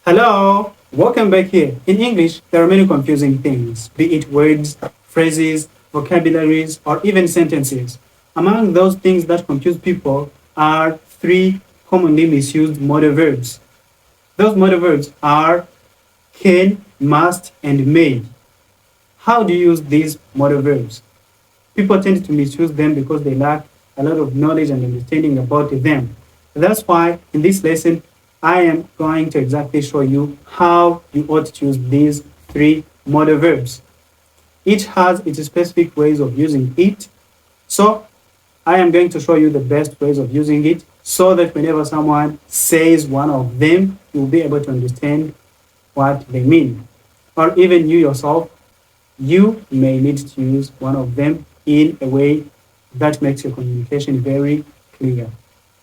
Hello, welcome back here. In English, there are many confusing things, be it words, phrases, vocabularies, or even sentences. Among those things that confuse people are three commonly misused modal verbs. Those modal verbs are can, must, and may. How do you use these modal verbs? People tend to misuse them because they lack a lot of knowledge and understanding about them. That's why in this lesson, I am going to exactly show you how you ought to use these three modal verbs. Each has its specific ways of using it. So I am going to show you the best ways of using it so that whenever someone says one of them, you'll be able to understand what they mean. Or even you yourself, you may need to use one of them in a way that makes your communication very clear.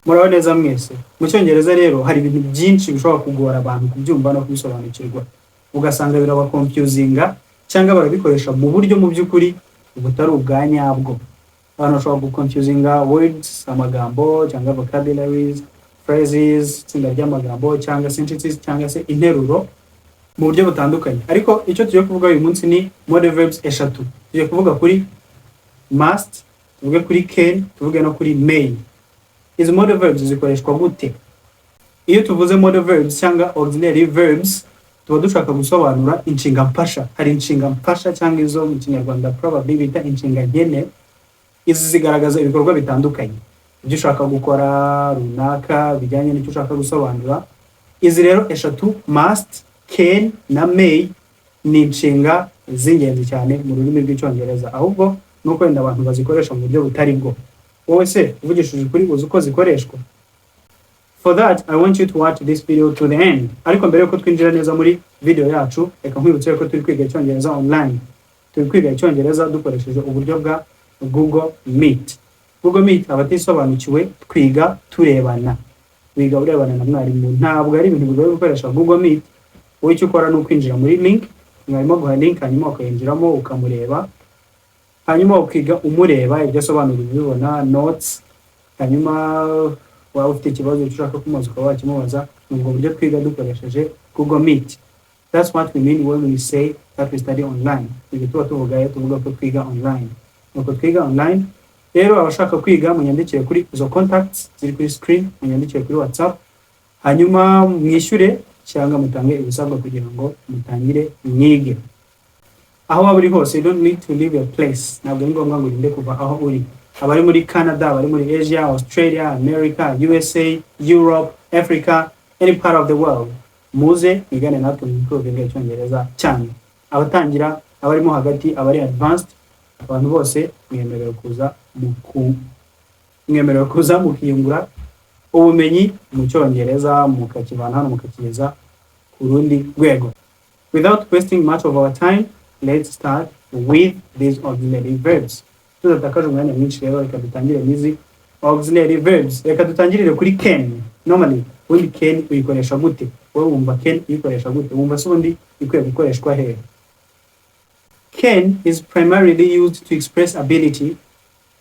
Muraho neza mwese. Mu cyongereza rero hari ibintu byinshi bishobora kugora abantu kubyumva no kubisobanukirwa. Ugasanga biraba confusinga cyangwa barabikoresha mu buryo mu by'ukuri butari ubwa nyabwo. Abantu bashobora guconfusinga words, amagambo cyangwa vocabularies, phrases, itsinda ry'amagambo cyangwa sentences cyangwa se interuro mu buryo butandukanye. Ariko icyo tugiye kuvuga uyu munsi ni modal verbs eshatu. Tugiye kuvuga kuri must, tuvuge kuri can, tuvuge no kuri may. Izi modal verbs zikoreshwa gute? Iyo tuvuze modal verbs cyangwa auxiliary verbs, tuba dushaka gusobanura inshinga mpasha. Hari inshinga mpasha cyangwa izo mu Kinyarwanda probably bita inshinga ngene. Izi zigaragaza ibikorwa bitandukanye. Ibyo ushaka gukora runaka bijyanye n'icyo ushaka gusobanura. Izi rero eshatu must, can na may ni inshinga z'ingenzi cyane mu rurimi rw'icyongereza. Ahubwo nuko wenda abantu bazikoresha mu buryo butari bwo. Wowe se uvugishije kuri uzi uko zikoreshwa? For that, I want you to watch this video to the end. Ariko mbere yuko twinjira neza muri video yacu, reka nkwibutse ko turi kwiga icyongereza online. Turi kwiga icyongereza dukoresheje uburyo bwa Google Meet. Google Meet abatisobanukiwe twiga turebana. Wiga urebana na mwarimu. Ntabwo ari ibintu bigoye gukoresha Google Meet. Wowe icyo ukora ni ukwinjira muri link, mwarimu guha link hanyuma ukayinjiramo ukamureba. Hanyuma ukiga umureba ibyo asobanura ubibona notes. Hanyuma waba ufite ikibazo ushaka kumubaza ukaba wakimubaza. Nubwo buryo twiga dukoresheje Google Meet. That's what we mean when we say that we study online. Ibyo tuba tuvuga ko twiga online. Nuko twiga online. Rero abashaka kwiga munyandikire kuri izo contacts ziri kuri screen, munyandikire kuri WhatsApp. Hanyuma mwishyure cyangwa mutange ibisabwa kugira ngo mutangire mwige. Aho waba uri hose, you don't need to leave your place. Ntabwo ari ngombwa ngo urinde kuva aho uri. Abari muri Canada, abari muri Asia, Australia, America, USA, Europe, Africa, any part of the world. Muze mwigane natwe mu improving icyongereza cyane. Abatangira, abarimo hagati, abari advanced, abantu bose mwemerewe kuza mukiyungura ubumenyi mu cyongereza mukakivana hano mukakigeza ku rundi rwego. Without wasting much of our time, let's start with these auxiliary verbs. Tudatakaje umwanya mwinshi rero reka dutangire n'izi auxiliary verbs. Reka dutangirire kuri can. Normally, when can uyikoresha gute? Wowe wumva can uyikoresha gute? Wumva se ubundi ikwiye gukoreshwa hehe? Can is primarily used to express ability,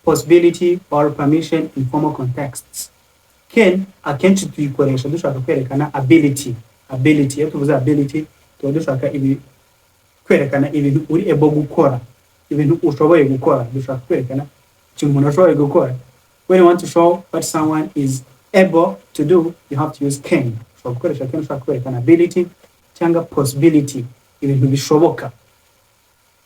possibility, or permission in formal contexts. Can akenshi tuyikoresha dushaka kwerekana ability. Ability, iyo tuvuze ability, tuba dushaka kwerekana ibintu uri able gukora, ibintu ushoboye gukora, dushaka kwerekana ikintu umuntu ashoboye gukora. When you want to show what someone is able to do, you have to use can. Ushobora gukoresha can ushaka kwerekana ability cyangwa possibility, ibintu bishoboka.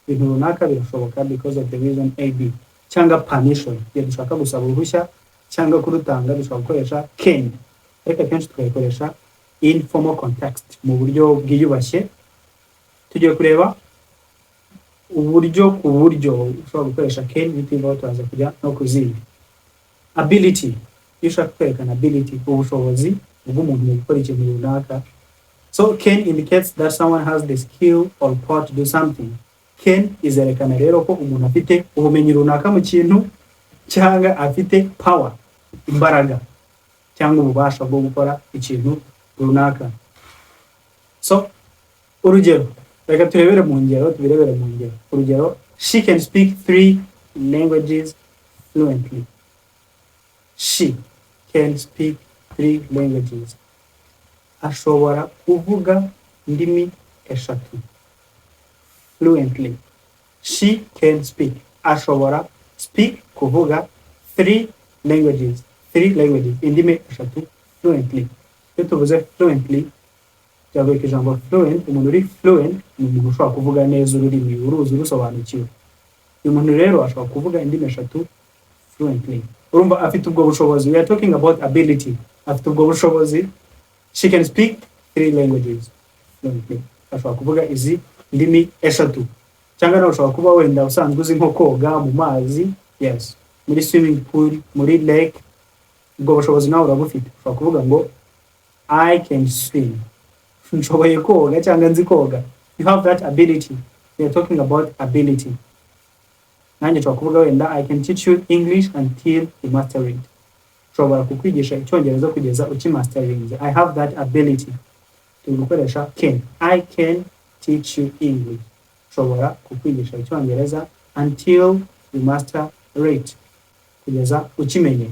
Ibintu runaka birashoboka because of the reason AB. Cyangwa permission, iyo dushaka gusaba uruhushya cyangwa kurutanga dushobora gukoresha can. Ariko akenshi tukayikoresha in formal context, mu buryo bwiyubashye. Tugiye kureba uburyo ushobora gukoresha can bitivaho tuza kujya no kuzindi. Ability, iyo ushaka kwerekana ability, ubushobozi bw'umuntu mu gukora ikintu runaka. So can indicates that someone has the skill or power to do something. Can izerekana rero ko umuntu afite ubumenyi runaka mu kintu cyangwa afite power, imbaraga cyangwa ububasha bwo gukora ikintu runaka. So urugero, reka tubirebere mu ngero. Urugero, she can speak 3 languages fluently. She can speak 3 languages ashobora kuvuga indimi eshatu fluently. She can speak. Ashobora speak kuvuga three languages. Indimi eshatu fluently. Iyo tuvuze fluently cyavuye ku ijambo fluent. Umuntu uri fluent ni umuntu ushobora kuvuga neza ururimi uruzi urusobanukiwe. Uyu muntu rero ashobora kuvuga indimi eshatu fluently. Urumva afite ubwo bushobozi. We are talking about ability. Afite ubwo bushobozi. She can speak three languages fluently. Ashobora kuvuga izi ndimi eshatu. Cyangwa nawe ushobora kuba wenda usanzwe uzi nko koga mu mazi, yes, muri swimming pool, muri lake, ubwo bushobozi nawe urabufite. Ushobora kuvuga ngo I can swim. Nshoboye koga cyangwa nzi koga. You have that ability. We are talking about ability. Nanjye ushobora kuvuga wenda I can teach you English until you master it. Ushobora kukwigisha icyongereza kugeza ukimasterinze. I have that ability. Tugukoresha can. I can teach you English. Ushobora kukwigisha icyongereza until you master it. Kugeza ukimenye.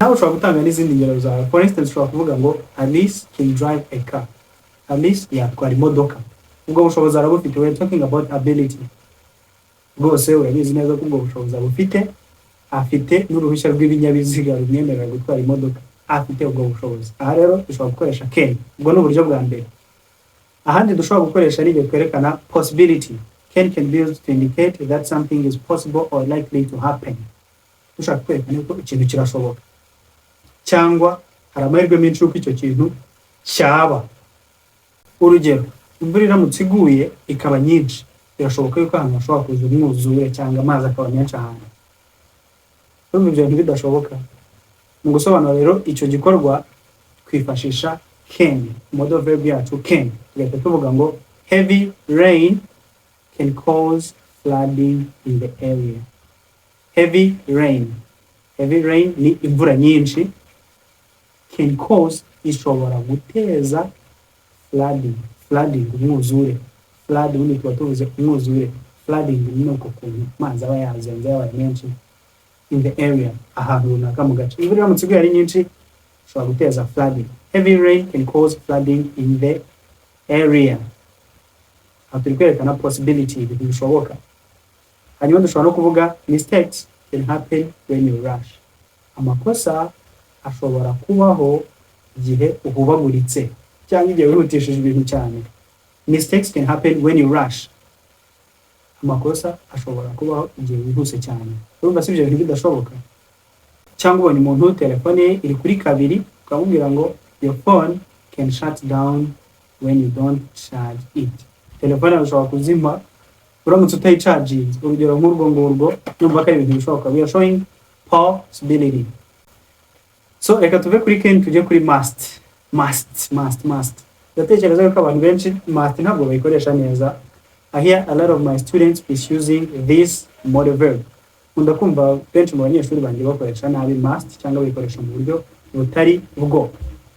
Nawe ushobora gutanga n'izindi ngero zawe. For instance, ushobora kuvuga ngo Alice can drive a car. Alice yatwara imodoka. Ubwo bushobozi arabufite. We are talking about ability. Bwose urabizi neza ko ubwo bushobozi abufite. Afite n'uruhushya rw'ibinyabiziga rumwemerera gutwara imodoka. Afite ubwo bushobozi. Aha rero dushobora gukoresha can. Ubwo ni uburyo bwa mbere. Ahandi dushobora gukoresha n'igihe twerekana possibility. Can be used to indicate that something is possible or likely to happen. Dushaka kwerekana ko ikintu kirashoboka. Cyangwa hari amahirwe menshi yuko icyo kintu cyaba. Urugero, imvura iramutse iguye ikaba nyinshi, birashoboka yuko ahantu hashobora kuza umwuzure cyangwa amazi akaba menshi ahantu. Urumva ibyo bintu bidashoboka. Mu gusobanura rero icyo gikorwa twifashisha can. Modal verb yacu can. Tugahita tuvuga ngo heavy rain can cause flooding in the area. Heavy rain ni imvura nyinshi. Can cause ishobora guteza flooding umwuzure. Flood ubundi tuba tuvuze umwuzure. Flooding ni uko kuntu amazi aba yazenze yabaye menshi in the area, ahantu runaka mu gace. Imvura iramutse iguye ari nyinshi ishobora guteza flooding. Heavy rain can cause flooding in the area. Aho turi kwerekana possibility, ibintu bishoboka. Hanyuma dushobora no kuvuga mistakes can happen when you rush. Amakosa ashobora kubaho igihe uhubaguritse cyangwa igihe wihutishije ibintu cyane. Mistakes can happen when you rush. Amakosa ashobora kubaho igihe wihuse cyane. Urumva si ibyo bintu bidashoboka. Cyangwa ubonye umuntu telefone ye iri kuri kabiri ukamubwira ngo your phone can shut down when you don't charge it. Telefone ishobora kuzima uramutse utayicharginze. Urugero nk'urwo ngurwo nyumva ko ari ibintu bishoboka. We are showing possibility. So reka tuve kuri can tujye kuri must. Ndatekereza yuko abantu benshi must ntabwo bayikoresha neza. I hear a lot of my students is using this modal verb. Nkunda kumva benshi mu banyeshuri banjye bakoresha nabi must cyangwa bayikoresha mu buryo butari bwo.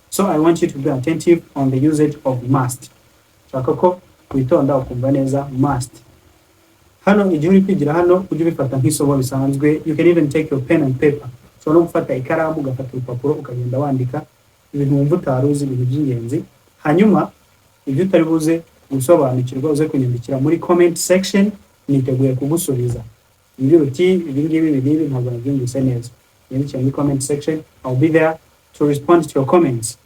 So I want you to be attentive on the usage of must. Shaka ko witonda ukumva neza must. Hano igihe uri kwigira hano ujye ubifata nk'isomo bisanzwe. You can even take your pen and paper. So no gufata ikaramu ugafata urupapuro ukagenda wandika ibintu wumva utaruzi, ibintu by'ingenzi. Hanyuma ibyo utari buze gusobanukirwa uze kunyandikira muri comment section, niteguye kugusubiza. Ndi ruti ibingibi ntabwo nabyumvise neza. Nyandikira muri comment section. I'll be there to respond to your comments.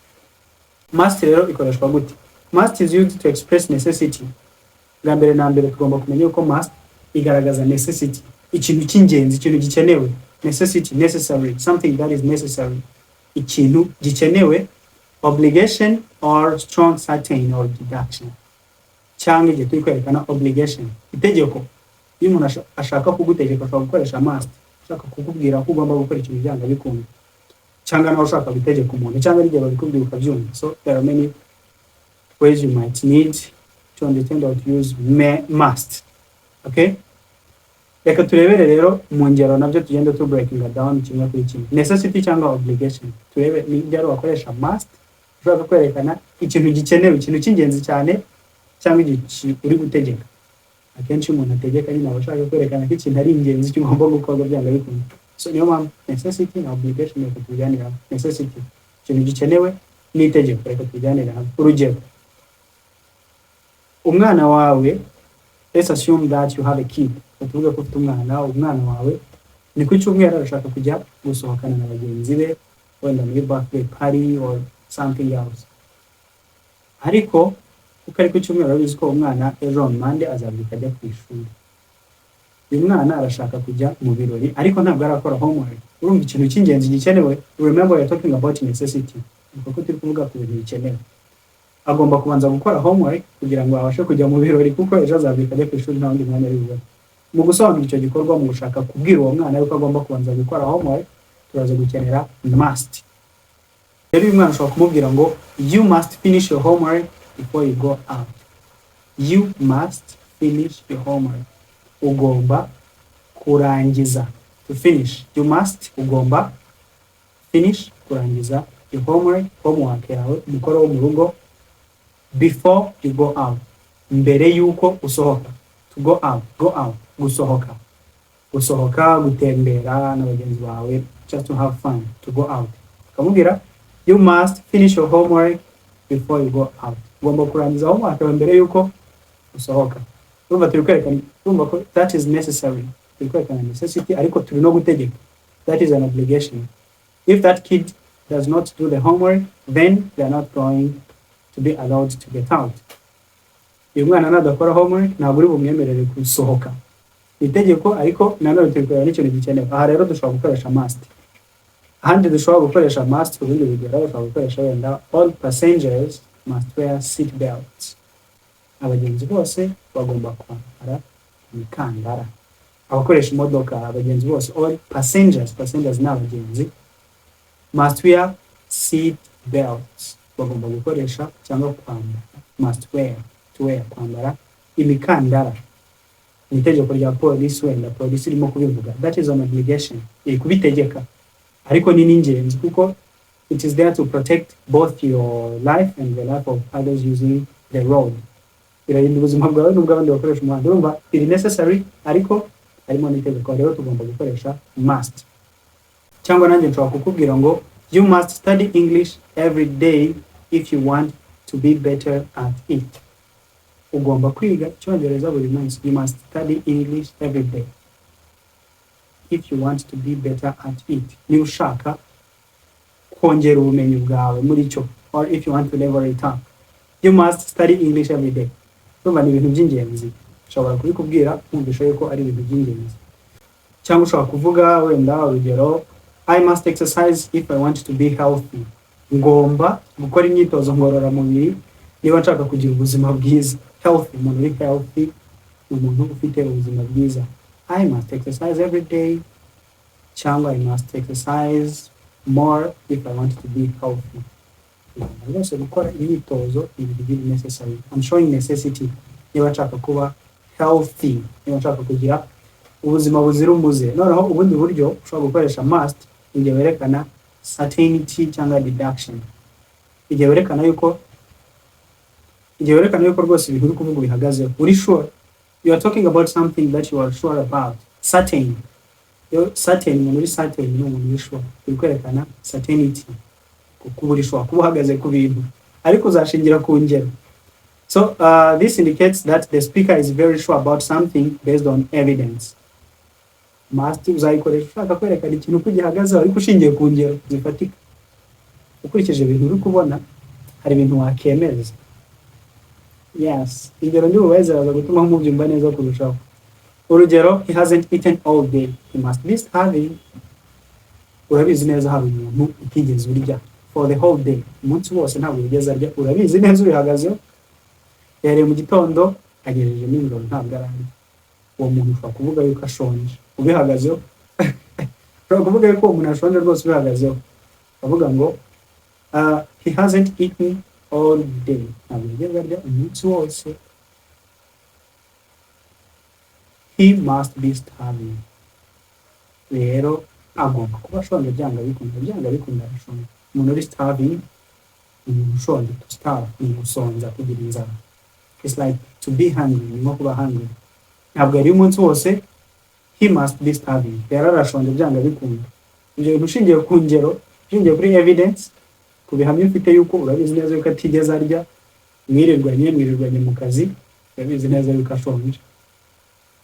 Must rero ikoreshwa gute? Must is used to express necessity. Gambere na mbere tugomba kumenya uko must igaragaza necessity. Ikintu cy'ingenzi, ikintu gikenewe. Necessity, necessary, something that is necessary. Ikintu gikenewe. Obligation or strong certain or deduction. Cyangwa igihe turi kwerekana obligation, itegeko. Iyo umuntu ashaka kugutegeka ashobora gukoresha must. Ashaka kukubwira ko ugomba gukora ikintu byanga bikunda. Cyangwa nawe ushaka gutegeka umuntu cyangwa igihe babikubwira ukabyumva. So there are many ways you might need to understand how to use must. Okay? Reka turebere rero mu ngero nabyo tugenda tu breaking down kimwe kuri kimwe. Necessity cyangwa obligation. Turebe ni byaro wakoresha must. Ushaka kwerekana ikintu gikenewe, ikintu cy'ingenzi cyane cyangwa igihe uri gutegeka. Akenshi umuntu ategeka nyine abashaka kwerekana ko ikintu ari ingenzi kigomba gukorwa byanga bikunda. So niyo mpamvu necessity na obligation ni kutujyanira. Necessity ikintu gikenewe, n'itegeko. Reka tujyanire hamwe. Urugero, umwana wawe, let's assume that you have a kid. Tuvuga ko ufite umwana wawe ni ku cyumweru arashaka kujya gusohokana na bagenzi be, wenda muri birthday party or something else. Ariko kuko ari ku cyumweru abizi ko umwana ejo on Monday azabyuka ajya ku ishuri. Uyu mwana arashaka kujya mu birori ariko ntabwo arakora homework. Urumva ikintu cy'ingenzi gikenewe, remember we are talking about necessity. Kuko turi kuvuga ku bintu bikenewe. Agomba kubanza gukora homework kugira ngo abashe kujya mu birori kuko ejo azabyuka ajya ku ishuri nta wundi mwanya ari bubone. Mu gusobanura icyo gikorwa, mu gushaka kubwira uwo mwana yuko agomba kubanza gukora homework, turaza gukenera must. Rero uyu mwana ushobora kumubwira ngo you must finish your homework before you go out. You must finish your homework. Ugomba kurangiza. To finish. You must, ugomba. Finish, kurangiza. Your homework yawe, umukoro wo mu rugo. Before you go out. Mbere yuko usohoka. To go out. Gusohoka. Gusohoka, gutembera na bagenzi bawe. Just to have fun. To go out. Kamubwira, you must finish your homework before you go out. Ugomba kurangiza homework yawe mbere yuko usohoka. Urumva turi kwerekana, urumva ko that is necessary. Turi kwerekana necessity, ariko turi no gutegeka. That is an obligation. If that kid does not do the homework, then they are not going to be allowed to get out. Uyu mwana nadakora homework ntabwo uri bumwemerere gusohoka. Itegeko, ariko nanone turi kureba n'ikintu gikenewe. Aha rero dushobora gukoresha must. Ahandi dushobora gukoresha must, ubundi bigera dushobora gukoresha wenda all passengers must wear seat belts. Abagenzi bose bagomba kwambara imikandara. Abakoresha imodoka, abagenzi bose, all passengers ni abagenzi, must wear seat belts. Bagomba gukoresha cyangwa kwambara, must wear, to wear, kwambara imikandara. Ni itegeko rya polisi, wenda polisi irimo kubivuga. That is an obligation. Kubitegeka. Ariko ni n'ingenzi kuko it is there to protect both your life and the life of others using the road. Irarinda ubuzima bwawe n'ubw'abandi bakoresha umuhanda. Urumva iri necessary, ariko harimo n'itegeko. Rero tugomba gukoresha must. Cyangwa nanjye nshobora kukubwira ngo you must study English every day if you want to be better at it. Ugomba kwiga Icyongereza buri munsi. You must study English every day if you want to be better at it. Niba ushaka kongera ubumenyi bwawe muri cyo, or if you want to level it up, you must study English every day. Urumva ni ibintu by'ingenzi. Ushobora kubikubwira mwumvisha yuko ari ibintu by'ingenzi. Cyangwa ushobora kuvuga wenda urugero, I must exercise if I want to be healthy. Ngomba gukora imyitozo ngororamubiri niba nshaka kugira ubuzima bwiza. Healthy, umuntu uri healthy, umuntu ufite ubuzima bwiza. I must exercise every day. Cyangwa I must exercise more if I want to be healthy. Rwose gukora imyitozo ni ibintu necessary. I'm showing necessity. Niba nshaka kuba healthy, niba nshaka kugira ubuzima buzira umuze. Noneho ubundi buryo ushobora gukoresha must igihe werekana certainty cyangwa deduction. Igihe werekana yuko rwose ibintu uri kuvuga bihagazeho. Uri sure. You are talking about something that you are sure about. Certain. Certain, umuntu uri certain ni umuntu uri sure. Uri kwerekana certainty. Kuba uri sure, kuba uhagaze ku bintu. Ariko uzashingira ku ngero. So this indicates that the speaker is very sure about something based on evidence. Must uzayikoresha ushaka kwerekana ikintu ko gihagazeho ariko ushingiye ku ngero zifatika. Ukurikije ibintu uri kubona, hari ibintu wakemeza. Yes, ingero ndi bubaze baza gutuma mubyumva neza kurushaho. Urugero, he hasn't eaten all day. He must be starving. Urabizi neza hari umuntu utigeze urya for the whole day. Umunsi wose ntabwo yigeze arya. Urabizi neza ubihagazeho. Yari mu gitondo agejeje n'ingoro ntabwo ararya. Uwo muntu ushobora kuvuga yuko ashonje. Ubihagazeho. Ushobora kuvuga yuko umuntu ashonje rwose ubihagazeho. Bavuga ngo he hasn't eaten all day. Ntabwo yigeze arya umunsi wose. He must be starving. Rero agomba kuba ashonje byanga bikunda ashonje. Umuntu uri starving, umuntu ushonje, to starve ni gusonza, kugira inzara. It's like to be hungry, ni nko kuba hungry. Ntabwo ari umunsi wose. He must be starving. Rero arashonje byanga bikunda. Ibyo bintu ushingiye ku ngero, ushingiye kuri evidence, kubihamya ufite yuko urabizi neza yuko atigeze arya, mwirirwanye mu kazi, urabizi neza yuko ashonje.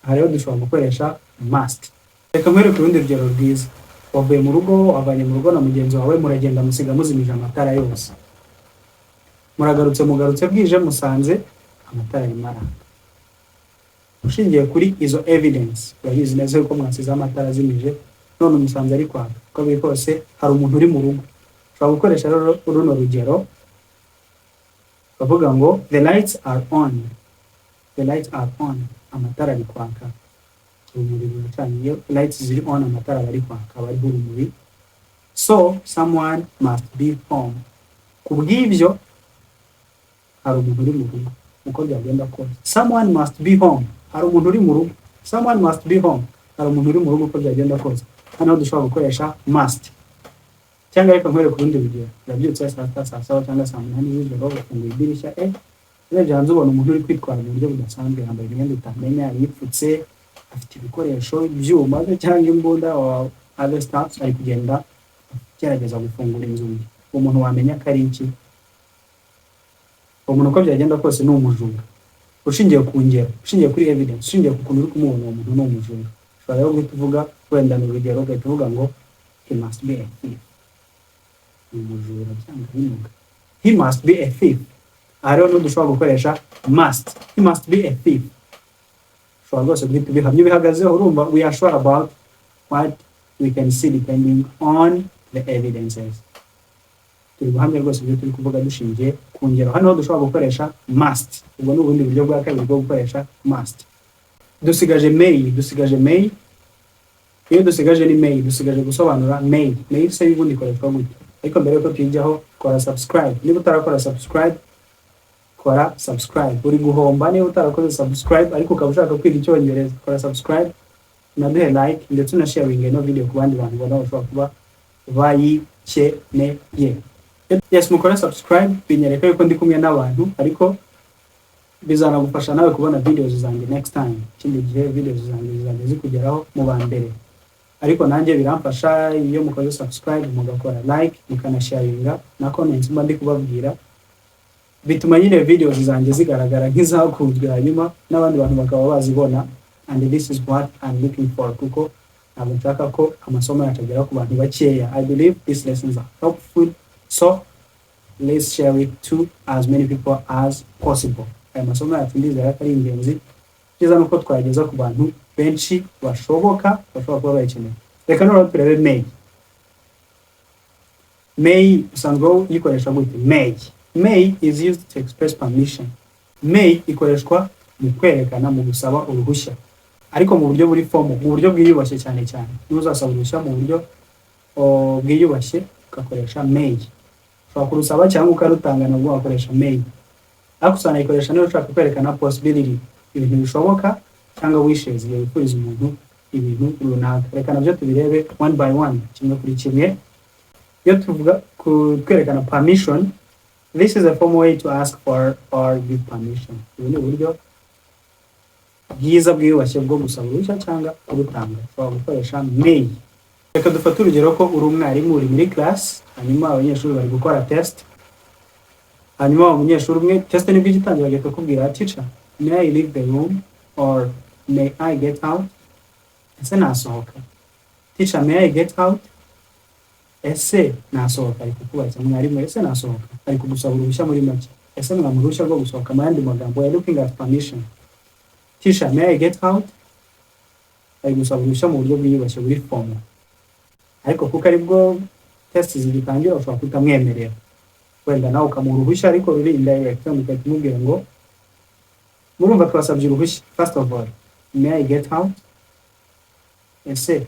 Aha rero dushobora gukoresha must. Reka nkwereke urundi rugero rwiza. Wavuye mu rugo, wavanye mu rugo na mugenzi wawe, muragenda musiga muzimije amatara yose. Mugarutse bwije musanze amatara arimo araka. Ushingiye kuri izo evidence, urabizi neza yuko mwasize amatara azimije, none umusanze ari kwaka. Uko biri kose hari umuntu uri mu rugo. Ushobora gukoresha rero runo rugero bavuga ngo the lights are on. The lights are on. Amatara ari kwaka. Urumuri ruracanye. Iyo lights ziri on, amatara ari kwaka, bari urumuri. So someone must be home. Kubw'ibyo hari umuntu uri mu rugo. Uko byagenda kose, someone must be home. Hari umuntu uri mu rugo. Someone must be home. Hari umuntu uri mu rugo uko byagenda kose. Hano dushobora gukoresha must. Cyangwa reka nkwereke urundi rugero. Urabyutse saa 7 cyangwa saa 8 z'ijoro, ufunguye idirishya, urebye hanze ubona umuntu uri kwitwara mu buryo budasanzwe, yambaye imyenda utamenya, yipfutse, afite ibikoresho, ibyuma cyangwa imbunda or other stuff, ari kugenda gerageza gufungura inzugi. Umuntu wamenya ko ari iki? Umuntu uko byagenda kose ni umujura. Ushingiye ku ngero, ushingiye kuri evidence, ushingiye ku kuntu uri kumubona uwo muntu ni umujura. Ushobora rero guhita uvuga wenda mu rugero ugahita uvuga ngo he must be a thief. Umujura cyangwa binuga. He must be a thief. Aha rero dushobora gukoresha must. He must be a thief. Ushobora rwose guhita ubihamya ubihagazeho, urumva we are sure about what we can see depending on the evidences. Turi guhamya rwose ibyo turi kuvuga dushingiye ku ngero. Hano dushobora gukoresha must. Ubwo ni ubundi buryo bwa kabiri bwo gukoresha must. Dusigaje may. Iyo dusigaje ni may, dusigaje gusobanura may. May se y'ubundi ikoreshwa gute? Ariko mbere yuko tujyaho, kora subscribe. Niba utarakora subscribe, kora subscribe. Uri guhomba niba utarakoze subscribe ariko ukaba ushaka kwiga icyongereza, kora subscribe, unaduhe like ndetse unasharinge ino video ku bandi bantu bona bashobora kuba bayikeneye. Yes, mukora subscribe, binyereka yuko ndi kumwe n'abantu, ariko bizanagufasha nawe kubona videos zanjye next time. Ikindi gihe videos zanjye zizajya zikugeraho mu ba mbere. Ariko nanjye biramfasha iyo mukoze subscribe, mugakora like, mukanasharinga na comments mba ndi kubabwira. Bituma nyine videos zanjye zigaragara nk'izakunzwe, hanyuma n'abandi bantu bakaba bazibona. And this is what I'm looking for, kuko ntabwo nshaka ko amasomo yacu agera ku bantu bakeya. I believe these lessons are helpful, so let's share it to as many people as possible. Aya masomo yacu ndizera ko ari ingenzi, kiza nuko twageza ku bantu benshi bashobora kuba bayikeneye. Reka none turebe may. May usanzwe yikoresha gute? May is used to express permission. May ikoreshwa mu kwerekana, mu gusaba uruhushya, ariko mu buryo buri formal, mu buryo bwiyubashye cyane. N'uzasaba uruhushya mu buryo bwiyubashye ugakoresha may. Ushobora kurusaba cyangwa ukarutanga nabwo wakoresha may. Ariko usana ikoresha niyo ushaka kwerekana possibility, ibintu bishoboka cyangwa wishes, iyo wifuriza umuntu ibintu runaka. Reka nabyo tubirebe one by one, kimwe kuri kimwe. Iyo tuvuga kwerekana permission, this is a formal way to ask for or give permission. Ubu ni uburyo bwiza bwiyubashye bwo gusaba uruhushya cyangwa kurutanga. Ushobora gukoresha may. Reka dufate urugero ko uri umwarimu, uri muri class, hanyuma abanyeshuri bari gukora test. Hanyuma umunyeshuri umwe test nibwo igitangira agahita akubwira, teacher, may I leave the room or may I get out? Ese nasohoka? Teacher, may I get out? Ese nasohoka? Ari kukubaza mwarimu, ese nasohoka? Ari kugusaba uruhushya muri make. Ese mwamuruhushya rwo gusohoka? Mu yandi magambo, we are looking at permission. Teacher, may I get out? Ari gusaba uruhushya mu buryo bwiyubashye buri formal. Ariko kuko aribwo test zigitangira ushobora kutamwemerera. Wenda nawe ukamuha uruhushya ariko ruri indirect, mugahita umubwira ngo murumva twasabye uruhushya. First of all, may I get out? Ese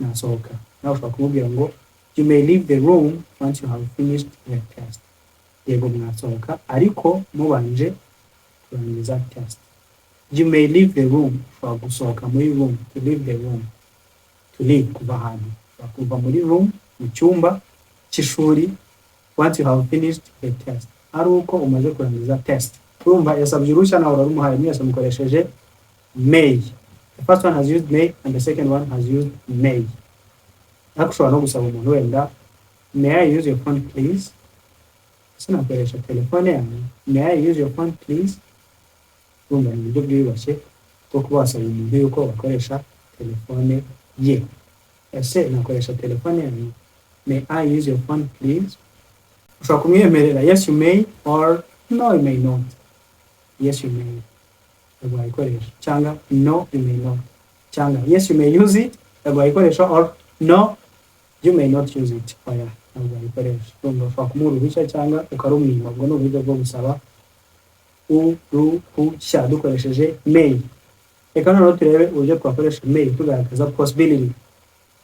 nasohoka? Nawe ushobora kumubwira ngo you may leave the room once you have finished the test. Yego mwasohoka ariko mubanje kurangiza test. You may leave the room, ushobora gusohoka muri room, to leave the room. To leave, kuva ahantu, kuva muri room, mu cyumba cy'ishuri, once you have finished the test. Ari uko umaze kurangiza test. Urumva yasabye uruhushya nawe urarumuhaye, mwese mukoresheje may. The first one has used may and the second one has used may. Ariko ushobora no gusaba umuntu wenda, may I use your phone please? sinakoresha telefone yanjye. May I use your phone please? Urumva ni uburyo bwiyubashye bwo kuba wasaba umuntu yuko bakoresha telefone ye. Ese nakoresha telefone yanjye? May I use your phone please? Ushobora kumwemerera yes you may or no you may not. Yes you may, ntabwo wayikoresha, cyangwa no you may not, cyangwa yes you may use it, ntabwo wayikoresha, or no you may not use it, oya ntabwo wayikoresha. Urumva ushobora kumuha uruhushya cyangwa ukarumwima. Ubwo ni uburyo bwo gusaba uruhushya dukoresheje may. Reka noneho turebe uburyo twakoresha may tugaragaza possibility.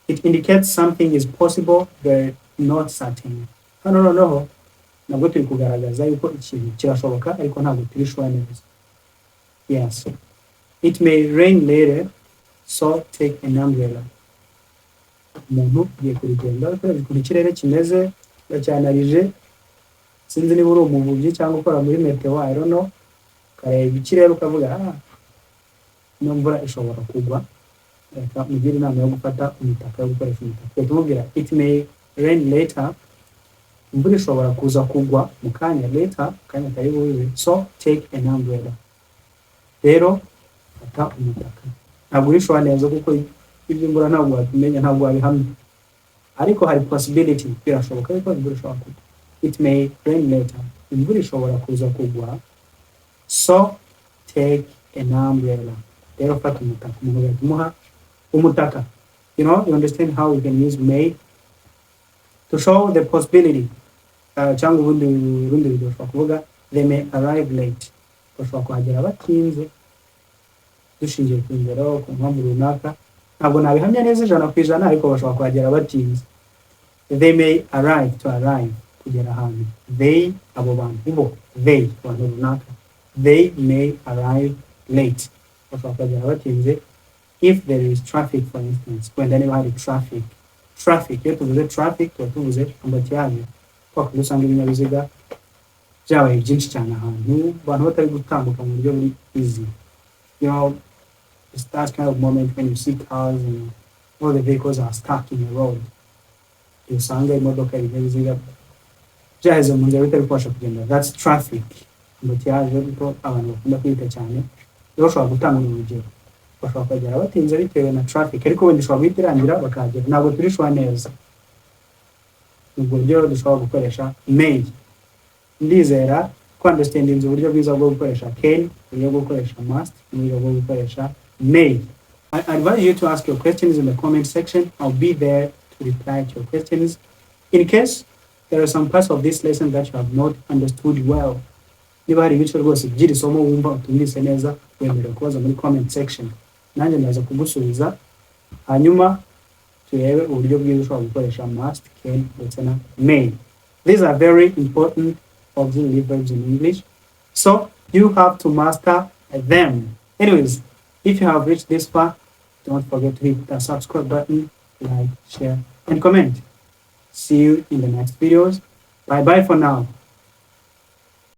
It indicates something is possible but not certain. Hano noneho nabwo turi kugaragaza yuko ikintu kirashoboka ariko ntabwo turi sure neza. Yes, it may rain later, so take an umbrella. Umuntu ugiye ku rugendo ariko ukuntu ikirere kimeze yacyanarije, sinzi niba uri umuvugi cyangwa ukora muri meteo, I don't know, ukareba ikirere ukavuga ino mvura ishobora kugwa, reka mugire inama yo gufata umutaka, yo gukoresha umutaka. Tumubwira it may rain later, imvura ishobora kuza kugwa mu kanya, later kanya kari buze, so take an umbrella. Rero fata umutaka. Ntabwo uri sure neza kuko ibyo imvura ntabwo wabimenya, ntabwo wabihamya, ariko hari possibility, birashoboka yuko imvura ishobora kugwa. It may rain later, imvura ishobora kuza kugwa, so take an umbrella. Rero fata umutaka. Umuntu ugahita umutaka. You know, you understand how we can use may to show the possibility. Cyangwa ubundi bidufasha kuvuga they may arrive late, bashobora kuhagera batinze dushingiye ku ngero, ku mpamvu runaka. Ntabwo nabihamya neza 100%, ariko bashobora kuhagera batinze. They may arrive, to arrive, kugera ahantu. They, abo bantu bo, they, abantu runaka, they may arrive late, bashobora kuhagera batinze if there is traffic, for instance. Wenda niba hari traffic, iyo tuvuze traffic tuba tuvuze ambutiyaje, kwa kuko usanga ibinyabiziga byabaye byinshi cyane ahantu abantu batari gutambuka mu buryo buri easy. You know, it's that kind of moment when you see cars and all the vehicles are stuck in the road. Usanga imodoka, ibinyabiziga byaheze mu nzira bitari kubasha kugenda. That's traffic. Ambutiyaje kuko abantu bakunda kwita cyane. Rero ushobora gutanga urugero, bashobora kugera batinze bitewe na traffic, ariko wenda ushobora guhita irangira bakahagera. Ntabwo turi sure neza. Ubwo buryo dushobora gukoresha may. Ndizera ko understanding uburyo bwiza bwo gukoresha can, uburyo bwo gukoresha must, uburyo bwo gukoresha may. I advise you to ask your questions in the comment section. I'll be there to reply to your questions. In case there are some parts of this lesson that you have not understood well, niba hari ibice rwose by'iri somo wumva utumvise neza, wemerewe kubaza muri comment section, nanjye ndaza kugusubiza. Hanyuma turebe uburyo bwiza ushobora gukoresha must, can ndetse na may. These are very important auxiliary verbs in English, so you have to master them. Anyways, if you have reached this far, don't forget to hit the subscribe button, like, share, and comment. See you in the next videos. Bye bye for now.